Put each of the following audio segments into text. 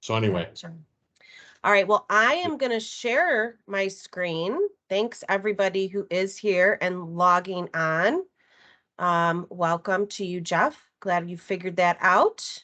So anyway. Gotcha. All right, well, I am going to share my screen. Thanks everybody who is here and logging on. Welcome to you, Jeff. Glad you figured that out.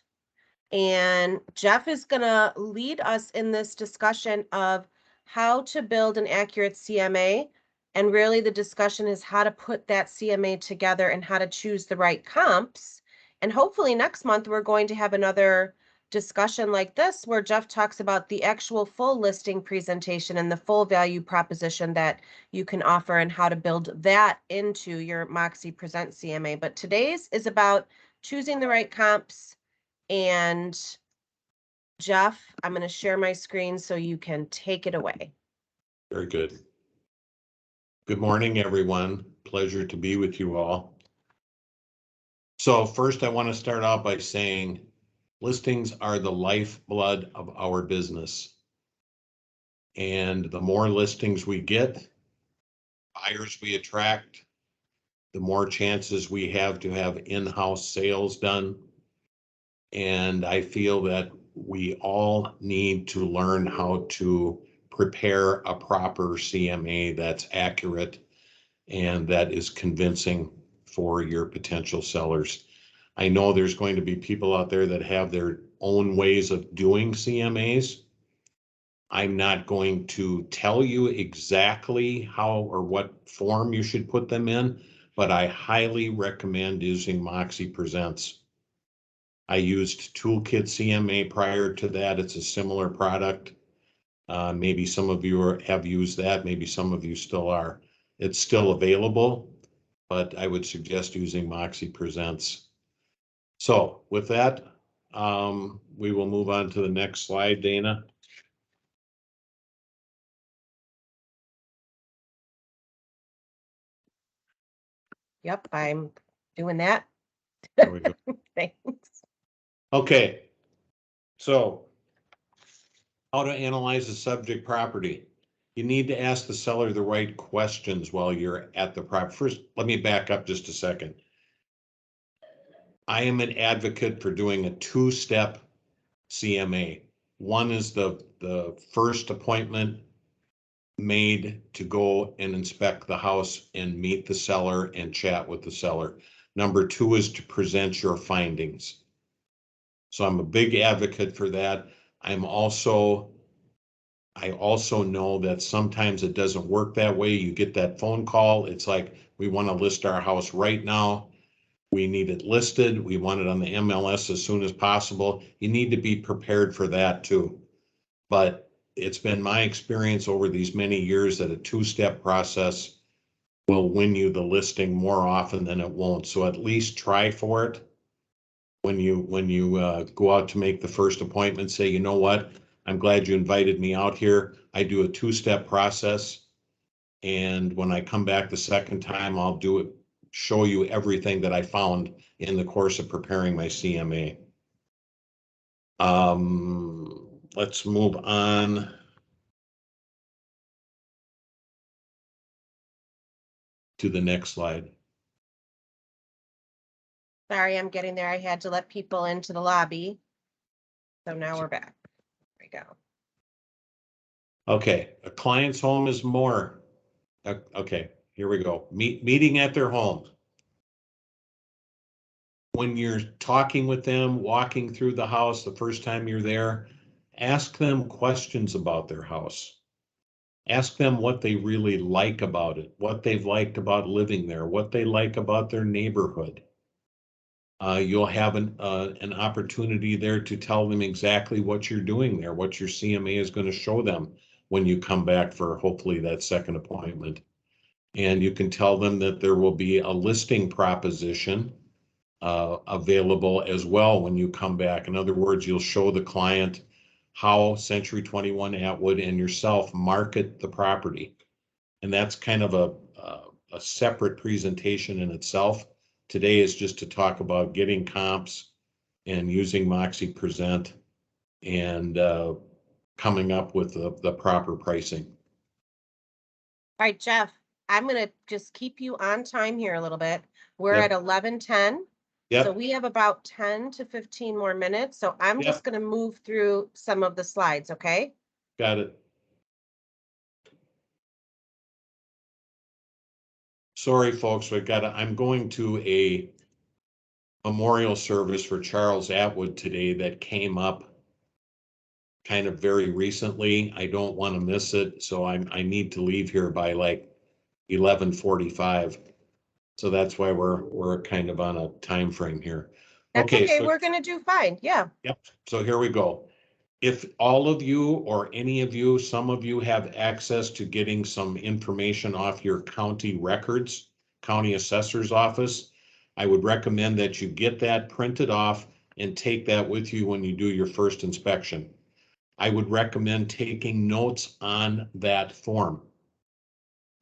And Jeff is going to lead us in this discussion of how to build an accurate CMA. And really the discussion is how to put that CMA together and how to choose the right comps. And hopefully next month, we're going to have another discussion like this where Jeff talks about the actual full listing presentation and the full value proposition that you can offer and how to build that into your Moxie Present CMA. But today's is about choosing the right comps. And Jeff, I'm going to share my screen so you can take it away. Very good. Good morning, everyone. Pleasure to be with you all. So first, I want to start out by saying listings are the lifeblood of our business. And the more listings we get, buyers we attract, the more chances we have to have in-house sales done. And I feel that we all need to learn how to prepare a proper CMA that's accurate and that is convincing for your potential sellers. I know there's going to be people out there that have their own ways of doing CMAs. I'm not going to tell you exactly how or what form you should put them in, but I highly recommend using Moxie Presents. I used Toolkit CMA prior to that. It's a similar product. Maybe some of you have used that. Maybe some of you still are. It's still available, but I would suggest using Moxie Presents. So with that, we will move on to the next slide, Dana. Yep, I'm doing that. There we go. Thanks. Okay, so how to analyze a subject property. You need to ask the seller the right questions while you're at the property. First, let me back up just a second. I am an advocate for doing a two-step CMA. One is the first appointment made to go and inspect the house and meet the seller and chat with the seller. Number two is to present your findings. So I'm a big advocate for that. I also know that sometimes it doesn't work that way. You get that phone call. It's like, we want to list our house right now. We need it listed. We want it on the MLS as soon as possible. You need to be prepared for that too. But it's been my experience over these many years that a two-step process will win you the listing more often than it won't. So at least try for it. When you go out to make the first appointment, say, you know what, I'm glad you invited me out here. I do a two-step process. And when I come back the second time, I'll do it, show you everything that I found in the course of preparing my CMA. Let's move on. To the next slide. Sorry, I'm getting there. I had to let people into the lobby. So now we're back. There we go. Okay, a client's home is more. Okay, here we go. Meeting at their home. When you're talking with them, walking through the house the first time you're there, ask them questions about their house. Ask them what they really like about it, what they've liked about living there, what they like about their neighborhood. You'll have an opportunity there to tell them exactly what you're doing there, what your CMA is going to show them when you come back for hopefully that second appointment. And you can tell them that there will be a listing proposition available as well when you come back. In other words, you'll show the client how Century 21 Atwood and yourself market the property. And that's kind of a separate presentation in itself. Today is just to talk about getting comps and using Moxie Present and coming up with the proper pricing. All right, Jeff, I'm going to just keep you on time here a little bit. We're at 11:10. So we have about 10 to 15 more minutes. So I'm just going to move through some of the slides, okay? Got it. Sorry, folks, I'm going to a memorial service for Charles Atwood today that came up kind of very recently. I don't want to miss it, so I need to leave here by like 11:45. So that's why we're kind of on a time frame here. That's okay. We're going to do fine. Yeah. Yep. So here we go. If all of you or any of you, some of you have access to getting some information off your county records, county assessor's office, I would recommend that you get that printed off and take that with you when you do your first inspection. I would recommend taking notes on that form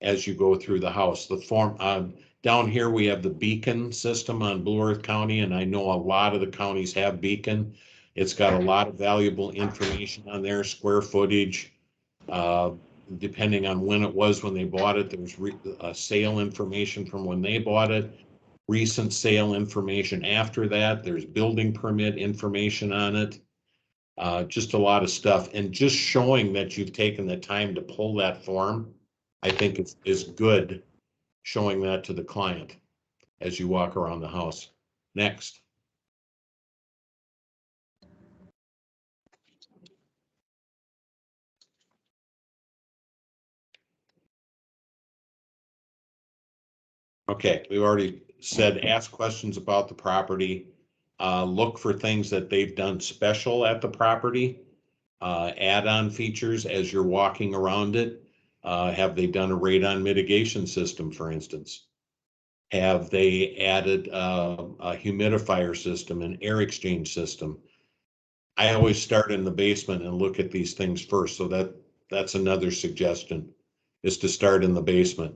as you go through the house. The form, down here, we have the Beacon system on Blue Earth County, and I know a lot of the counties have Beacon. It's got a lot of valuable information on there, square footage, depending on when it was when they bought it. There's sale information from when they bought it, recent sale information after that. There's building permit information on it. Just a lot of stuff. And just showing that you've taken the time to pull that form, I think is good, showing that to the client as you walk around the house. Next. Okay, we've already said ask questions about the property. Look for things that they've done special at the property. Add-on features as you're walking around it. Have they done a radon mitigation system, for instance? Have they added a humidifier system, an air exchange system? I always start in the basement and look at these things first. So that's another suggestion, is to start in the basement.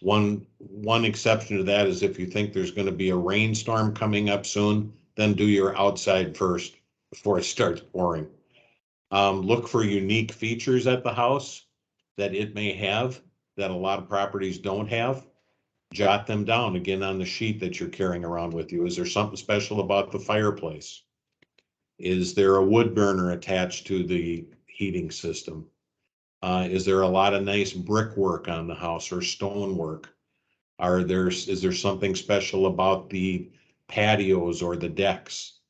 One exception to that is if you think there's going to be a rainstorm coming up soon, then do your outside first before it starts pouring. Look for unique features at the house that it may have that a lot of properties don't have. Jot them down again on the sheet that you're carrying around with you. Is there something special about the fireplace? Is there a wood burner attached to the heating system? Is there a lot of nice brickwork on the house or stonework? Is there something special about the patios or the decks?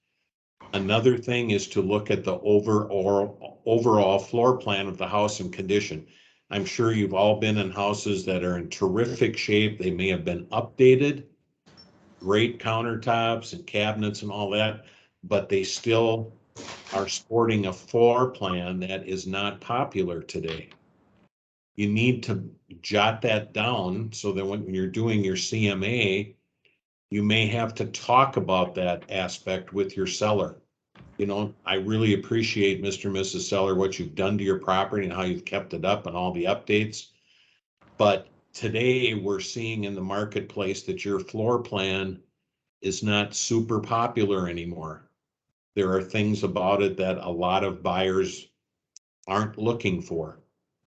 Another thing is to look at the overall floor plan of the house and condition. I'm sure you've all been in houses that are in terrific shape. They may have been updated, great countertops and cabinets and all that, but they still are sporting a floor plan that is not popular today. You need to jot that down so that when you're doing your CMA, you may have to talk about that aspect with your seller. You know, I really appreciate, Mr. and Mrs. Seller, what you've done to your property and how you've kept it up and all the updates. But today we're seeing in the marketplace that your floor plan is not super popular anymore. There are things about it that a lot of buyers aren't looking for.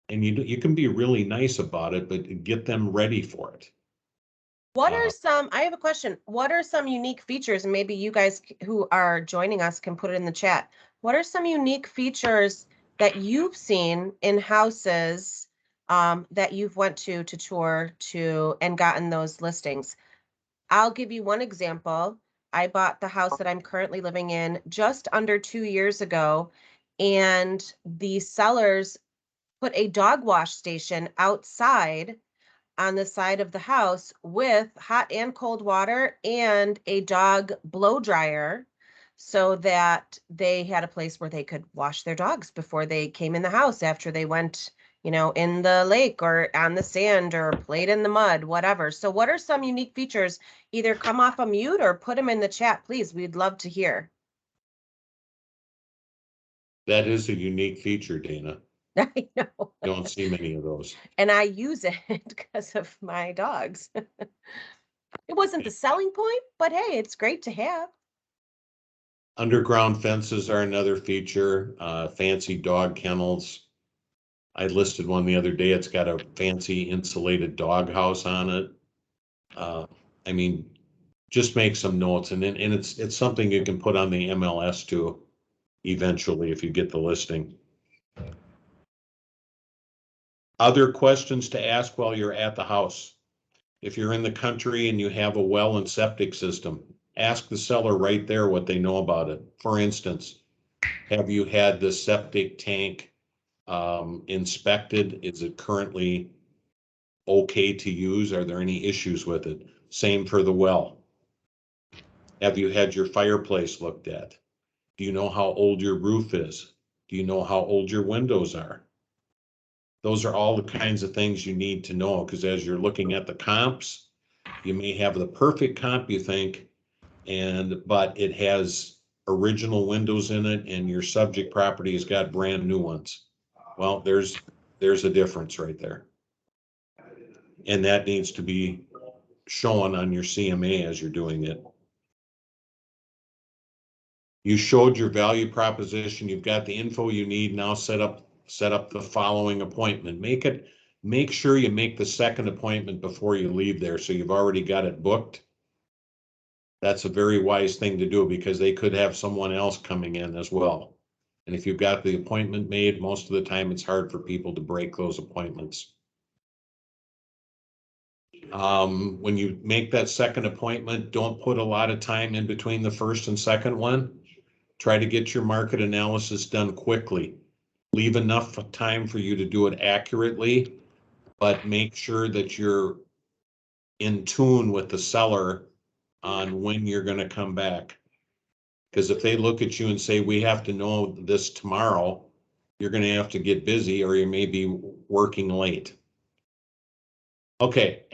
And you can be really nice about it, but get them ready for it. What are I have a question. What are some unique features? And maybe you guys who are joining us can put it in the chat. What are some unique features that you've seen in houses that you've went to tour to and gotten those listings? I'll give you one example. I bought the house that I'm currently living in just under 2 years ago, and the sellers put a dog wash station outside on the side of the house with hot and cold water and a dog blow dryer so that they had a place where they could wash their dogs before they came in the house after they went, in the lake or on the sand or played in the mud, whatever. So what are some unique features? Either come off a mute or put them in the chat, please. We'd love to hear. That is a unique feature, Dana. I know. You don't see many of those. And I use it because of my dogs. It wasn't the selling point, but hey, it's great to have. Underground fences are another feature. Fancy dog kennels. I listed one the other day. It's got a fancy insulated dog house on it. I mean, just make some notes, and it's something you can put on the MLS too, eventually, if you get the listing. Other questions to ask while you're at the house. If you're in the country and you have a well and septic system, ask the seller right there what they know about it. For instance, have you had the septic tank inspected? Is it currently okay to use? Are there any issues with it? Same for the well. Have you had your fireplace looked at? Do you know how old your roof is? Do you know how old your windows are? Those are all the kinds of things you need to know, because as you're looking at the comps, you may have the perfect comp, you think, but it has original windows in it and your subject property has got brand new ones. Well, there's a difference right there. And that needs to be shown on your CMA as you're doing it. You showed your value proposition. You've got the info you need. Now set up the following appointment. Make sure you make the second appointment before you leave there, so you've already got it booked. That's a very wise thing to do, because they could have someone else coming in as well. And if you've got the appointment made, most of the time it's hard for people to break those appointments. When you make that second appointment, don't put a lot of time in between the first and second one. Try to get your market analysis done quickly. Leave enough time for you to do it accurately, but make sure that you're in tune with the seller on when you're going to come back. Because if they look at you and say, we have to know this tomorrow, you're going to have to get busy, or you may be working late. Okay,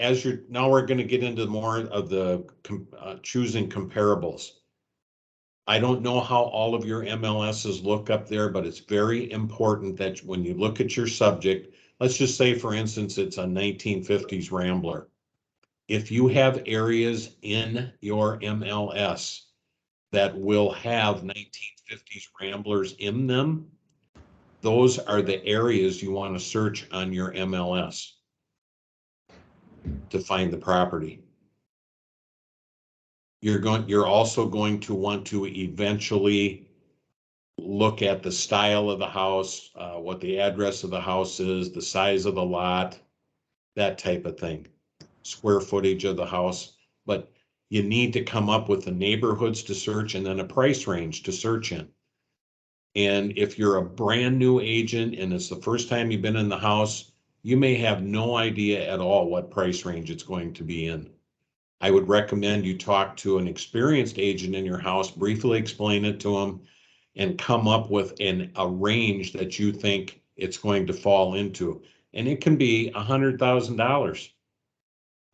now we're going to get into more of the choosing comparables. I don't know how all of your MLSs look up there, but it's very important that when you look at your subject, let's just say, for instance, it's a 1950s Rambler. If you have areas in your MLS that will have 1950s Ramblers in them, those are the areas you want to search on your MLS to find the property. You're also going to want to eventually look at the style of the house, what the address of the house is, the size of the lot, that type of thing, square footage of the house. But you need to come up with the neighborhoods to search and then a price range to search in. And if you're a brand new agent and it's the first time you've been in the house, you may have no idea at all what price range it's going to be in. I would recommend you talk to an experienced agent in your house, briefly explain it to them, and come up with a range that you think it's going to fall into. And it can be $100,000.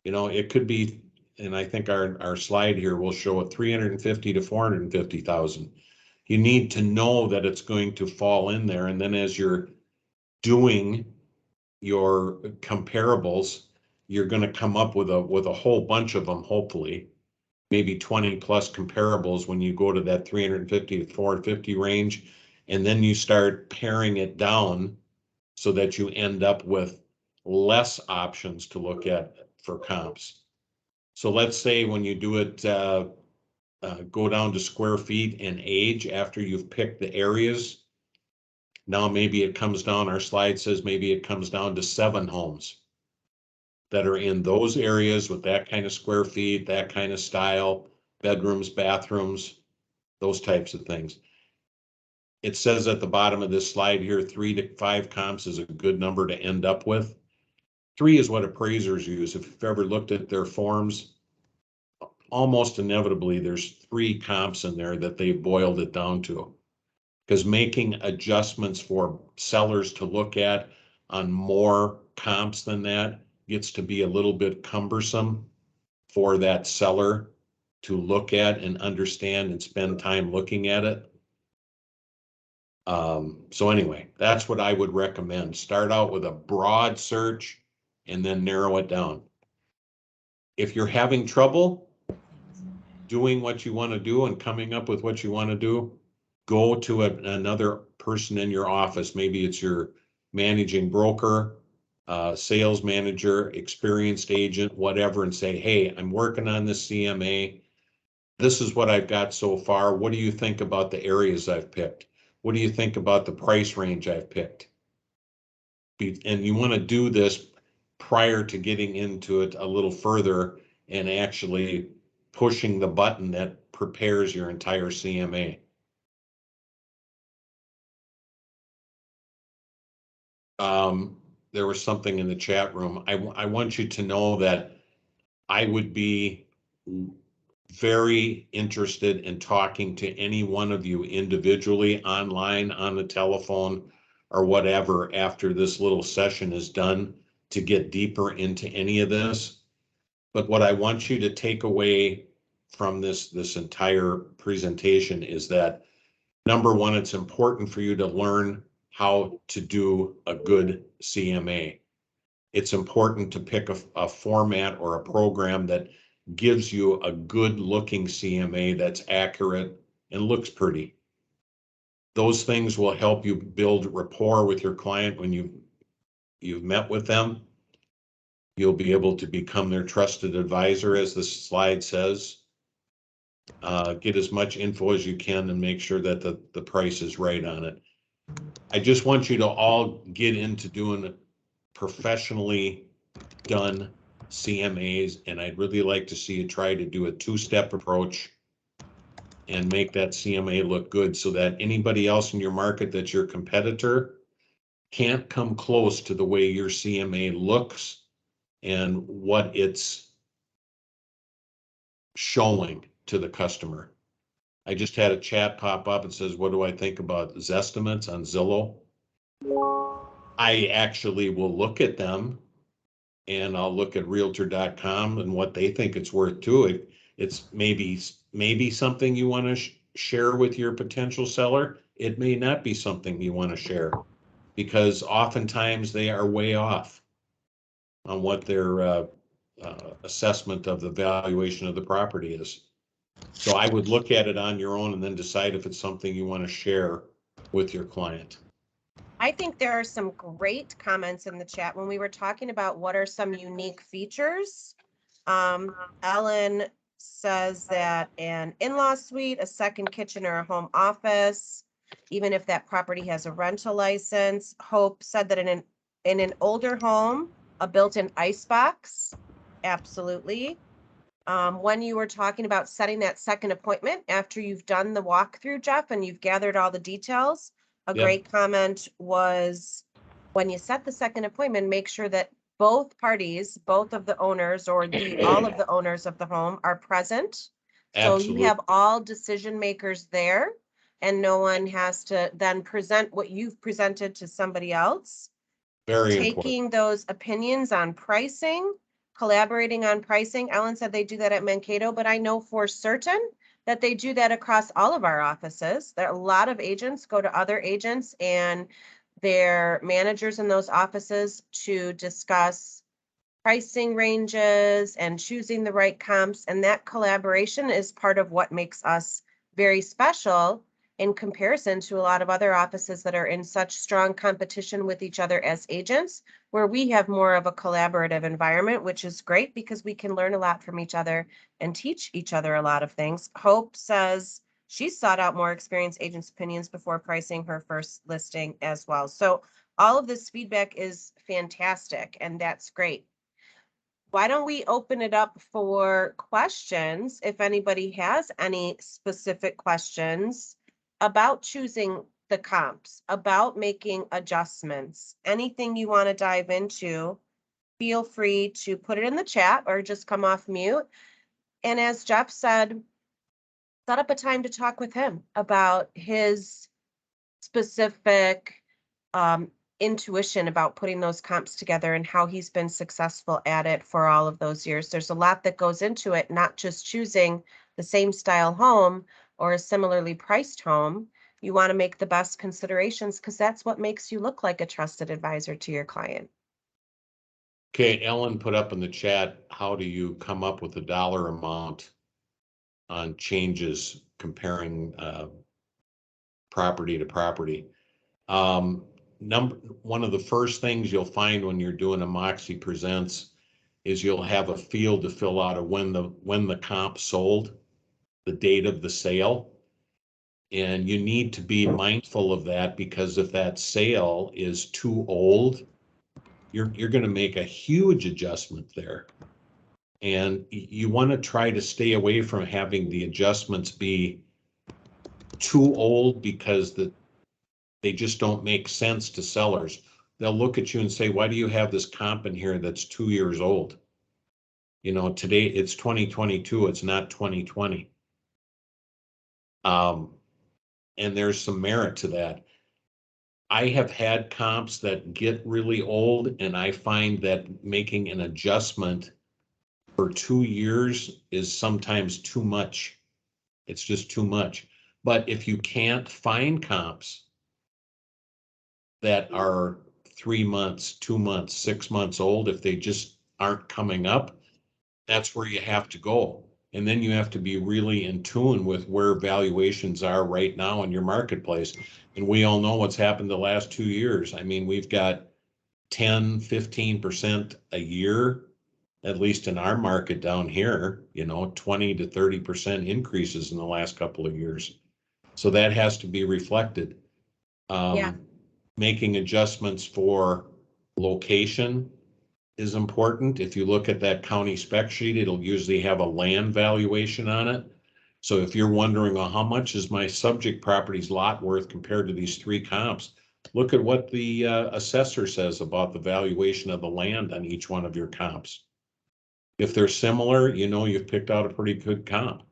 You know, it could be, and I think our slide here will show it, 350 to 450,000. You need to know that it's going to fall in there. And then as you're doing your comparables, you're going to come up with a whole bunch of them, hopefully, maybe 20 plus comparables when you go to that 350 to 450 range. And then you start paring it down so that you end up with less options to look at for comps. So let's say when you do it, go down to square feet and age after you've picked the areas. Now maybe it comes down, our slide says maybe it comes down to 7 homes that are in those areas with that kind of square feet, that kind of style, bedrooms, bathrooms, those types of things. It says at the bottom of this slide here, 3 to 5 comps is a good number to end up with. 3 is what appraisers use. If you've ever looked at their forms, almost inevitably there's 3 comps in there that they've boiled it down to. Because making adjustments for sellers to look at on more comps than that gets to be a little bit cumbersome for that seller to look at and understand and spend time looking at it. So anyway, that's what I would recommend. Start out with a broad search and then narrow it down. If you're having trouble doing what you want to do and coming up with what you want to do, go to another person in your office. Maybe it's your managing broker, sales manager, experienced agent, whatever, and say, hey, I'm working on this CMA. this is what I've got so far. What do you think about the areas I've picked? What do you think about the price range I've picked? And you want to do this prior to getting into it a little further and actually pushing the button that prepares your entire CMA. There was something in the chat room. I want you to know that I would be very interested in talking to any one of you individually, online, on the telephone, or whatever, after this little session is done, to get deeper into any of this. But what I want you to take away from this entire presentation is that, number one, it's important for you to learn how to do a good CMA. It's important to pick a format or a program that gives you a good looking CMA that's accurate and looks pretty. Those things will help you build rapport with your client when you've met with them. You'll be able to become their trusted advisor, as the slide says. Get as much info as you can and make sure that the price is right on it. I just want you to all get into doing professionally done CMAs, and I'd really like to see you try to do a two-step approach and make that CMA look good, so that anybody else in your market that's your competitor can't come close to the way your CMA looks and what it's showing to the customer. I just had a chat pop up. It says, what do I think about Zestimates on Zillow? I actually will look at them, and I'll look at realtor.com and what they think it's worth too. It's maybe something you want to share with your potential seller. It may not be something you want to share, because oftentimes they are way off on what their assessment of the valuation of the property is. So I would look at it on your own and then decide if it's something you want to share with your client. I think there are some great comments in the chat when we were talking about what are some unique features. Ellen says that an in-law suite, a second kitchen, or a home office, even if that property has a rental license. Hope said that in an older home, a built-in icebox. Absolutely. When you were talking about setting that second appointment after you've done the walkthrough, Jeff, and you've gathered all the details, a great comment was, when you set the second appointment, make sure that both parties, both of the owners or all of the owners of the home are present. So you have all decision makers there, and no one has to then present what you've presented to somebody else. Very important. Taking those opinions on pricing, collaborating on pricing. Ellen said they do that at Mankato, but I know for certain that they do that across all of our offices. There are a lot of agents go to other agents and their managers in those offices to discuss pricing ranges and choosing the right comps. And that collaboration is part of what makes us very special in comparison to a lot of other offices that are in such strong competition with each other as agents, where we have more of a collaborative environment, which is great because we can learn a lot from each other and teach each other a lot of things. Hope says she sought out more experienced agents' opinions before pricing her first listing as well. So all of this feedback is fantastic, and that's great. Why don't we open it up for questions? If anybody has any specific questions about choosing the comps, about making adjustments, anything you want to dive into, feel free to put it in the chat or just come off mute. And as Jeff said, set up a time to talk with him about his specific intuition about putting those comps together and how he's been successful at it for all of those years. There's a lot that goes into it, not just choosing the same style home or a similarly priced home. You want to make the best considerations because that's what makes you look like a trusted advisor to your client. Okay, Ellen put up in the chat, how do you come up with a dollar amount on changes comparing property to property? One of the first things you'll find when you're doing a Moxie Presents is you'll have a field to fill out of when the comp sold. the date of the sale. And you need to be mindful of that, because if that sale is too old, you're going to make a huge adjustment there. And you want to try to stay away from having the adjustments be too old, because they just don't make sense to sellers. They'll look at you and say, why do you have this comp in here that's 2 years old? You know, today it's 2022, it's not 2020. And there's some merit to that. I have had comps that get really old, and I find that making an adjustment for 2 years is sometimes too much. It's just too much. But if you can't find comps that are 3 months, 2 months, 6 months old, if they just aren't coming up, that's where you have to go. And then you have to be really in tune with where valuations are right now in your marketplace. And we all know what's happened the last 2 years. I mean, we've got 10, 15% a year, at least in our market down here, you know, 20 to 30% increases in the last couple of years. So that has to be reflected. Yeah. Making adjustments for location is important. If you look at that county spec sheet, it'll usually have a land valuation on it. So if you're wondering, well, how much is my subject property's lot worth compared to these 3 comps, look at what the assessor says about the valuation of the land on each one of your comps. If they're similar, you know you've picked out a pretty good comp.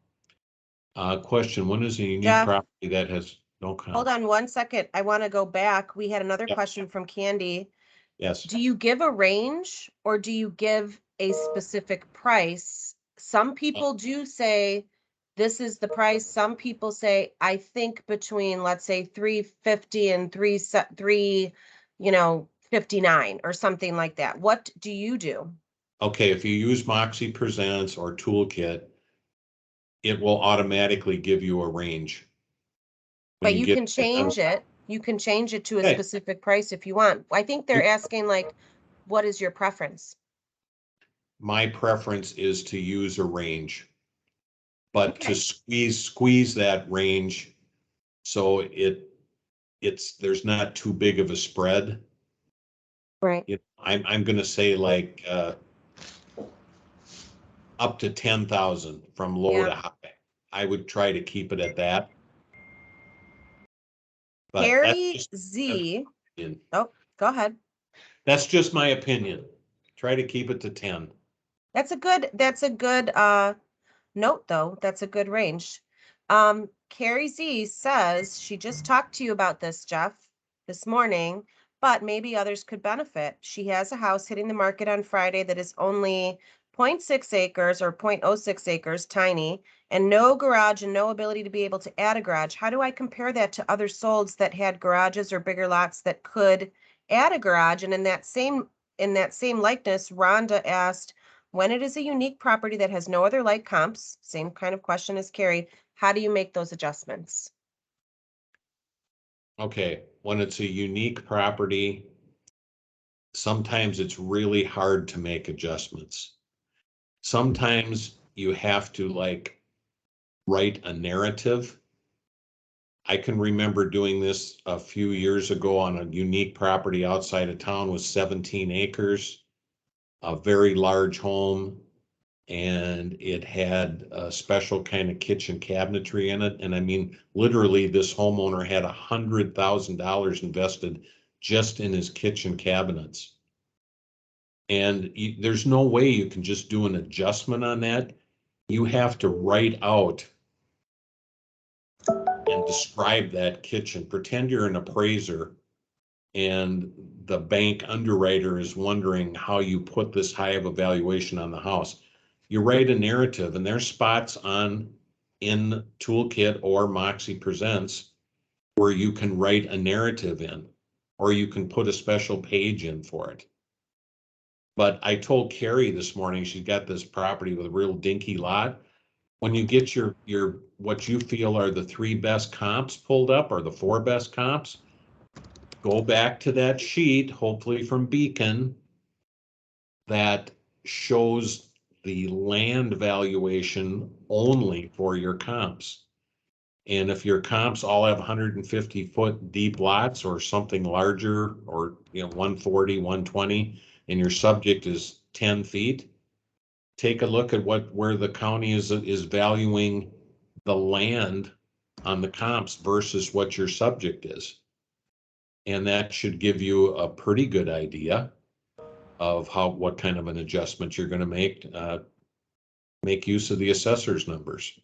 Question, when is a unique Jeff, property that has no comp? hold on 1 second. I want to go back. We had another Yep. question from Candy. Yes. Do you give a range, or do you give a specific price? Some people do say this is the price. Some people say, I think between, let's say, 350 and 59 or something like that. What do you do? Okay, if you use Moxie Presents or Toolkit, it will automatically give you a range. But you can change it. You can change it to a specific price if you want. I think they're asking, like, what is your preference? My preference is to use a range, but Okay. to squeeze that range so there's not too big of a spread. Right. You know, I'm going to say like up to 10,000 from low to high. I would try to keep it at that. But Harry Z. Oh, go ahead. That's just my opinion. Try to keep it to 10. That's a good note, though. That's a good range. Carrie Z says she just talked to you about this, Jeff, this morning, but maybe others could benefit. She has a house hitting the market on Friday that is only 0.6 acres or 0.06 acres, tiny, and no garage and no ability to be able to add a garage. How do I compare that to other solds that had garages or bigger lots that could add a garage? And in that same likeness, Rhonda asked, when it is a unique property that has no other like comps, same kind of question as Carrie, how do you make those adjustments? Okay, when it's a unique property, sometimes it's really hard to make adjustments. Sometimes you have to like write a narrative. I can remember doing this a few years ago on a unique property outside of town with 17 acres, a very large home, and it had a special kind of kitchen cabinetry in it. And I mean, literally, this homeowner had $100,000 invested just in his kitchen cabinets. And there's no way you can just do an adjustment on that. You have to write out and describe that kitchen. Pretend you're an appraiser and the bank underwriter is wondering how you put this high of a valuation on the house. You write a narrative, and there's spots in Toolkit or Moxie Presents where you can write a narrative in, or you can put a special page in for it. But I told Carrie this morning, she's got this property with a real dinky lot. When you get your what you feel are the 3 best comps pulled up, or the 4 best comps, go back to that sheet, hopefully from Beacon, that shows the land valuation only for your comps. And if your comps all have 150-foot deep lots or something larger, or 140, 120, and your subject is 10 feet, take a look at where the county is valuing the land on the comps versus what your subject is. And that should give you a pretty good idea of what kind of an adjustment you're going to make use of the assessor's numbers.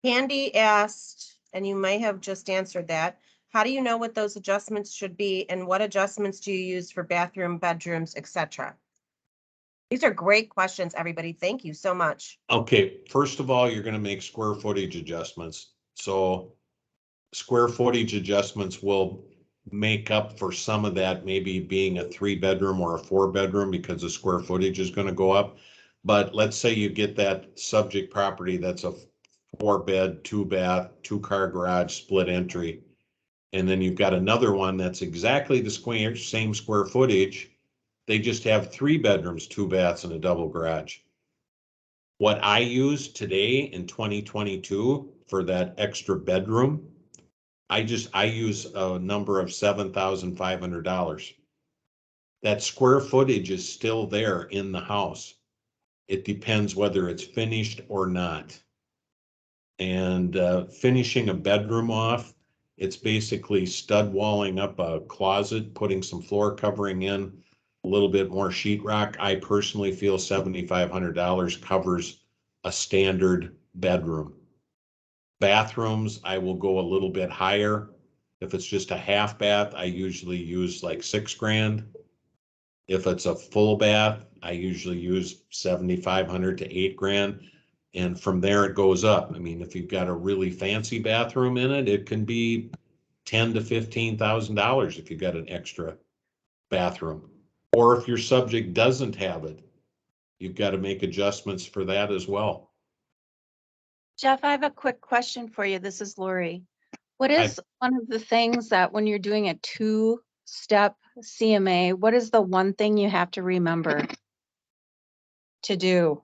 Candy asked, and you may have just answered that, how do you know what those adjustments should be, and what adjustments do you use for bathroom, bedrooms, etc.? These are great questions, everybody. Thank you so much. Okay, first of all, you're going to make square footage adjustments. So square footage adjustments will make up for some of that, maybe being a 3-bedroom or a 4-bedroom, because the square footage is going to go up. But let's say you get that subject property that's a 4-bed, 2-bath, 2-car garage, split entry. And then you've got another one that's exactly the same square footage. They just have 3 bedrooms, 2 baths, and a double garage. What I use today in 2022 for that extra bedroom, I use a number of $7,500. That square footage is still there in the house. It depends whether it's finished or not. And finishing a bedroom off, it's basically stud walling up a closet, putting some floor covering in, a little bit more sheetrock. I personally feel $7,500 covers a standard bedroom. Bathrooms, I will go a little bit higher. If it's just a half bath, I usually use like $6,000. If it's a full bath, I usually use $7,500 to $8,000. And from there it goes up. I mean, if you've got a really fancy bathroom in it, it can be $10,000 to $15,000 if you've got an extra bathroom. Or if your subject doesn't have it, you've got to make adjustments for that as well. Jeff, I have a quick question for you. This is Lori. What is one of the things that when you're doing a 2-step CMA, what is the one thing you have to remember to do?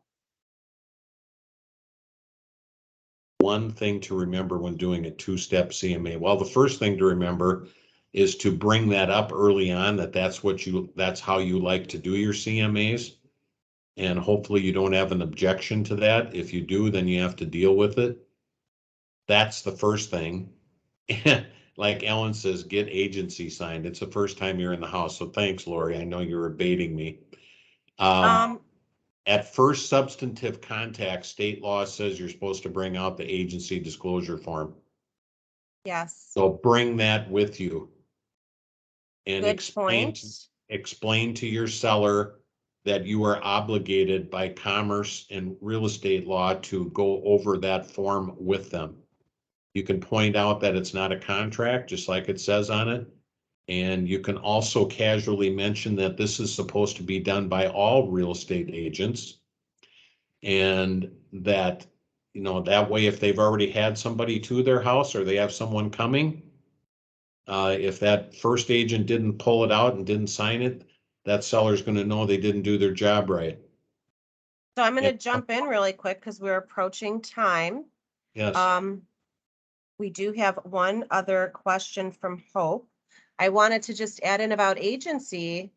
One thing to remember when doing a 2-step CMA. Well, the first thing to remember is to bring that up early on, that's how you like to do your CMAs. And hopefully you don't have an objection to that. If you do, then you have to deal with it. That's the first thing. Like Ellen says, get agency signed. It's the first time you're in the house. So thanks, Lori. I know you're baiting me. At first substantive contact, state law says you're supposed to bring out the agency disclosure form. Yes. So bring that with you. And Good explain to your seller that you are obligated by commerce and real estate law to go over that form with them. You can point out that it's not a contract, just like it says on it. And you can also casually mention that this is supposed to be done by all real estate agents. And that, that way, if they've already had somebody to their house or they have someone coming, if that first agent didn't pull it out and didn't sign it, that seller's going to know they didn't do their job right. So I'm going to jump in really quick because we're approaching time. Yes. We do have one other question from Hope. I wanted to just add in about agency.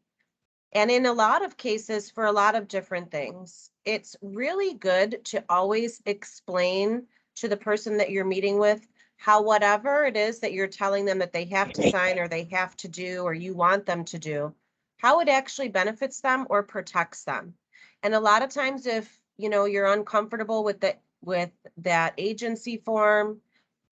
And in a lot of cases, for a lot of different things, it's really good to always explain to the person that you're meeting with how whatever it is that you're telling them that they have to sign or they have to do or you want them to do, how it actually benefits them or protects them. And a lot of times if, you're uncomfortable with that agency form,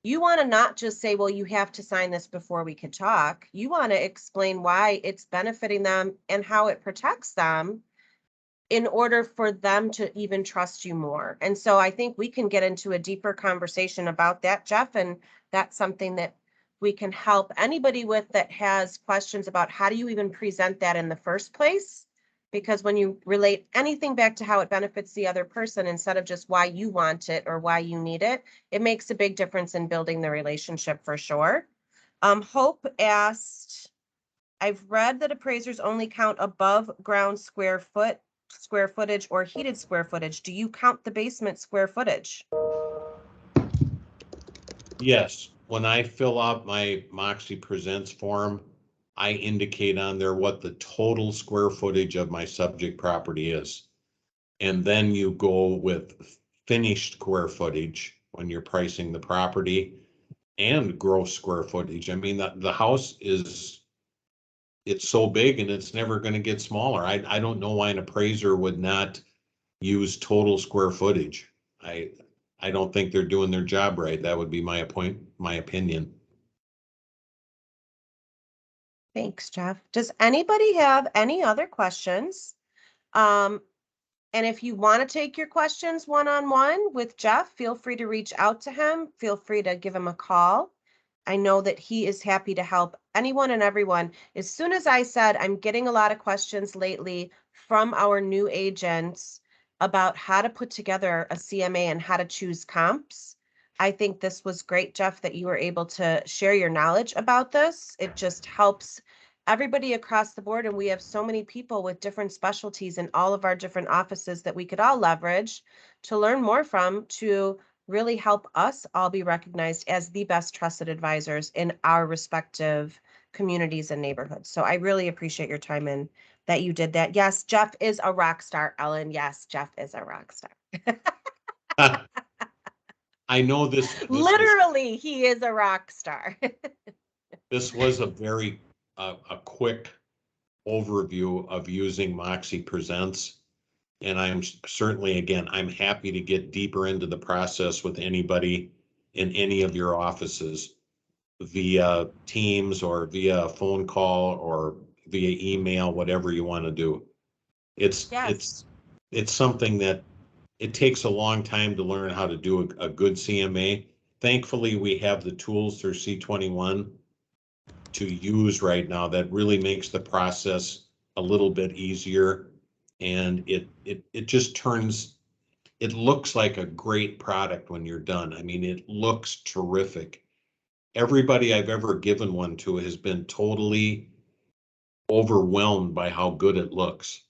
you want to not just say, well, you have to sign this before we can talk. You want to explain why it's benefiting them and how it protects them in order for them to even trust you more. And so I think we can get into a deeper conversation about that, Jeff, and that's something that we can help anybody with that has questions about how do you even present that in the first place? Because when you relate anything back to how it benefits the other person instead of just why you want it or why you need it, it makes a big difference in building the relationship for sure. Hope asked, I've read that appraisers only count above ground square square footage or heated square footage? Do you count the basement square footage? Yes, when I fill out my Moxie Presents form, I indicate on there what the total square footage of my subject property is. And then you go with finished square footage when you're pricing the property and gross square footage. I mean, the house is, it's so big and it's never going to get smaller. I don't know why an appraiser would not use total square footage. I don't think they're doing their job right. That would be my opinion. Thanks, Jeff. Does anybody have any other questions? And if you want to take your questions one-on-one with Jeff, feel free to reach out to him. Feel free to give him a call. I know that he is happy to help anyone and everyone. As soon as I said, I'm getting a lot of questions lately from our new agents about how to put together a CMA and how to choose comps. I think this was great, Jeff, that you were able to share your knowledge about this. It just helps everybody across the board. And we have so many people with different specialties in all of our different offices that we could all leverage to learn more from, to really help us all be recognized as the best trusted advisors in our respective communities and neighborhoods. So I really appreciate your time and that you did that. Yes, Jeff is a rock star, Ellen. Yes, Jeff is a rock star. I know this Literally, he is a rock star. this was a very a quick overview of using Moxie Presents. And I'm certainly, again, I'm happy to get deeper into the process with anybody in any of your offices via Teams or via phone call or via email, whatever you want to do. It's Yes. it's something that it takes a long time to learn how to do a good CMA. Thankfully, we have the tools through C21 to use right now that really makes the process a little bit easier. And it just turns, it looks like a great product when you're done. I mean, it looks terrific. Everybody I've ever given one to has been totally overwhelmed by how good it looks.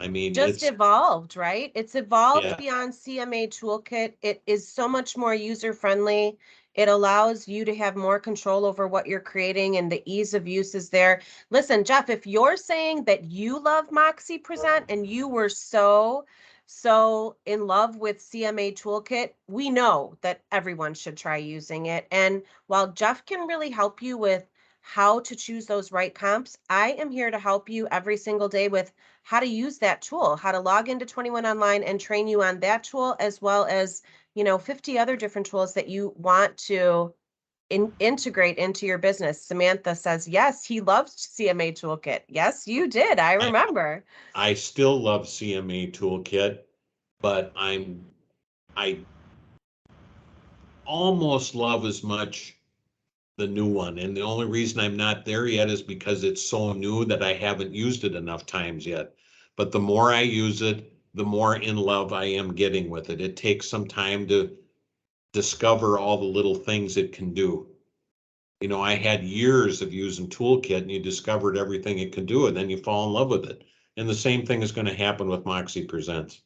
I mean, Just it's, evolved, right? It's evolved yeah, beyond CMA Toolkit. It is so much more user friendly. It allows you to have more control over what you're creating, and the ease of use is there. Listen, Jeff, if you're saying that you love Moxie Present and you were so in love with CMA Toolkit, we know that everyone should try using it. And while Jeff can really help you with how to choose those right comps, I am here to help you every single day with how to use that tool, how to log into 21 Online and train you on that tool, as well as, 50 other different tools that you want to integrate into your business. Samantha says, yes, he loves CMA Toolkit. Yes, you did. I remember. I still love CMA Toolkit, but I almost love as much the new one. And the only reason I'm not there yet is because it's so new that I haven't used it enough times yet. But the more I use it, the more in love I am getting with it. It takes some time to discover all the little things it can do. You know, I had years of using Toolkit and you discovered everything it can do, and then you fall in love with it. And the same thing is going to happen with Moxie Presents.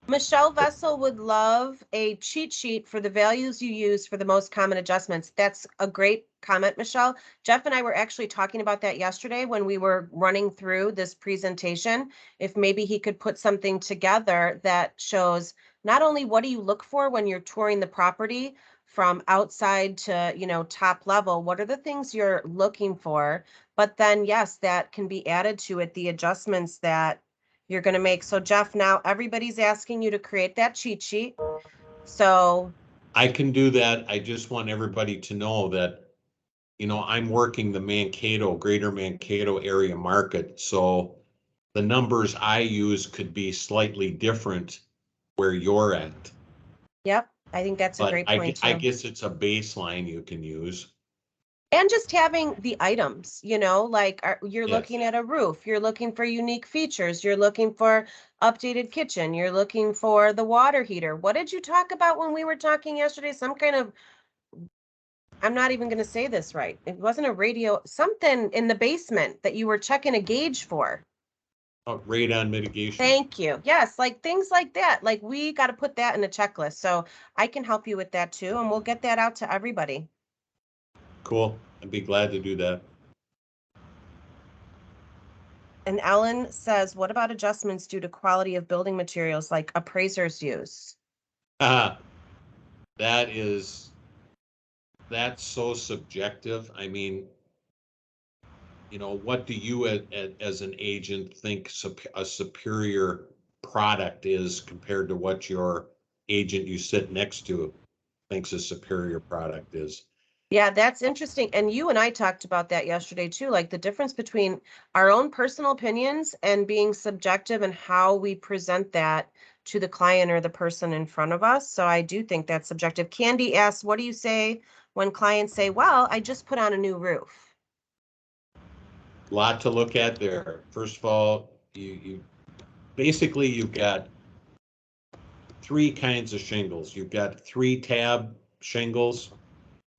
Michelle Vessel would love a cheat sheet for the values you use for the most common adjustments. That's a great comment, Michelle. Jeff and I were actually talking about that yesterday when we were running through this presentation. If maybe he could put something together that shows not only what do you look for when you're touring the property from outside to, top level, what are the things you're looking for, but then yes, that can be added to it, the adjustments that you're going to make. So Jeff, now everybody's asking you to create that cheat sheet. So I can do that. I just want everybody to know that, I'm working the Mankato, greater Mankato area market. So the numbers I use could be slightly different where you're at. yep, I think that's a But great point I too. guess it's a baseline you can use. And just having the items, like you're Yes. looking at a roof, you're looking for unique features, you're looking for updated kitchen, you're looking for the water heater. What did you talk about when we were talking yesterday? Some kind of, I'm not even going to say this right. It wasn't a radio, something in the basement that you were checking a gauge for. Oh, radon mitigation. Thank you. Yes, like things like that. Like we got to put that in a checklist. So I can help you with that too, and we'll get that out to everybody. Cool. I'd be glad to do that. And Ellen says, what about adjustments due to quality of building materials like appraisers use? That's so subjective. I mean, what do you as an agent think a superior product is compared to what your agent you sit next to thinks a superior product is? Yeah, that's interesting. And you and I talked about that yesterday too, like the difference between our own personal opinions and being subjective and how we present that to the client or the person in front of us. So I do think that's subjective. Candy asks, what do you say when clients say, well, I just put on a new roof? Lot to look at there. First of all, you basically you've got three kinds of shingles. You've got 3-tab shingles.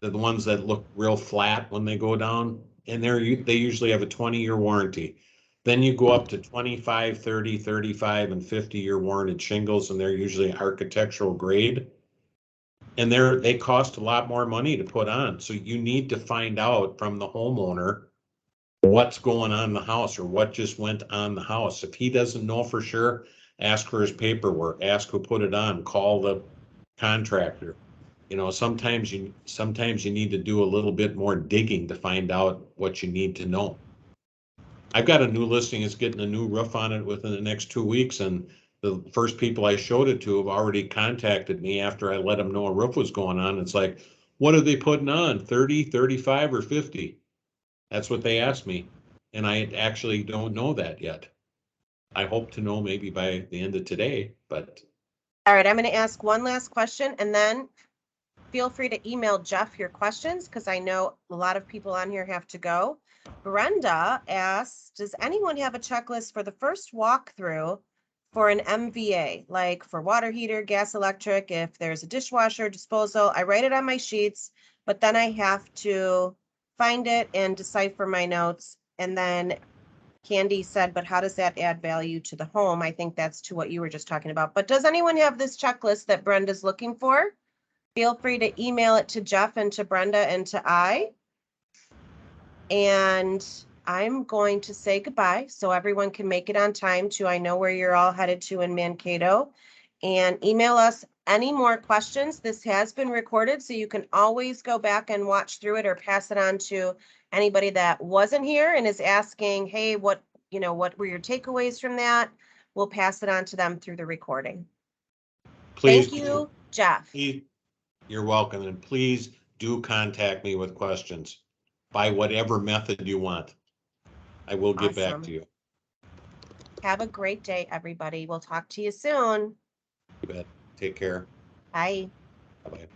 They're the ones that look real flat when they go down, and they usually have a 20-year warranty. Then you go up to 25, 30, 35, and 50-year warranted shingles, and they're usually architectural grade. And they cost a lot more money to put on. So you need to find out from the homeowner what's going on in the house or what just went on the house. If he doesn't know for sure, ask for his paperwork, ask who put it on, call the contractor. Sometimes you need to do a little bit more digging to find out what you need to know. I've got a new listing, it's getting a new roof on it within the next 2 weeks, and the first people I showed it to have already contacted me after I let them know a roof was going on. It's like, what are they putting on, 30, 35, or 50? That's what they asked me, and I actually don't know that yet. I hope to know maybe by the end of today, but. All right, I'm going to ask one last question, and then feel free to email Jeff your questions because I know a lot of people on here have to go. Brenda asks, does anyone have a checklist for the first walkthrough for an MVA, like for water heater, gas, electric, if there's a dishwasher, disposal? I write it on my sheets, but then I have to find it and decipher my notes. And then Candy said, but how does that add value to the home? I think that's to what you were just talking about. But does anyone have this checklist that Brenda's looking for? Feel free to email it to Jeff and to Brenda and to I. And I'm going to say goodbye so everyone can make it on time to, I know where you're all headed to in Mankato. And email us any more questions. This has been recorded, so you can always go back and watch through it or pass it on to anybody that wasn't here and is asking, hey, what were your takeaways from that? We'll pass it on to them through the recording. Please. Thank you, Jeff. You're welcome, and please do contact me with questions by whatever method you want. I will get back to you. Have a great day, everybody. We'll talk to you soon. You bet. Take care. Bye. Bye-bye.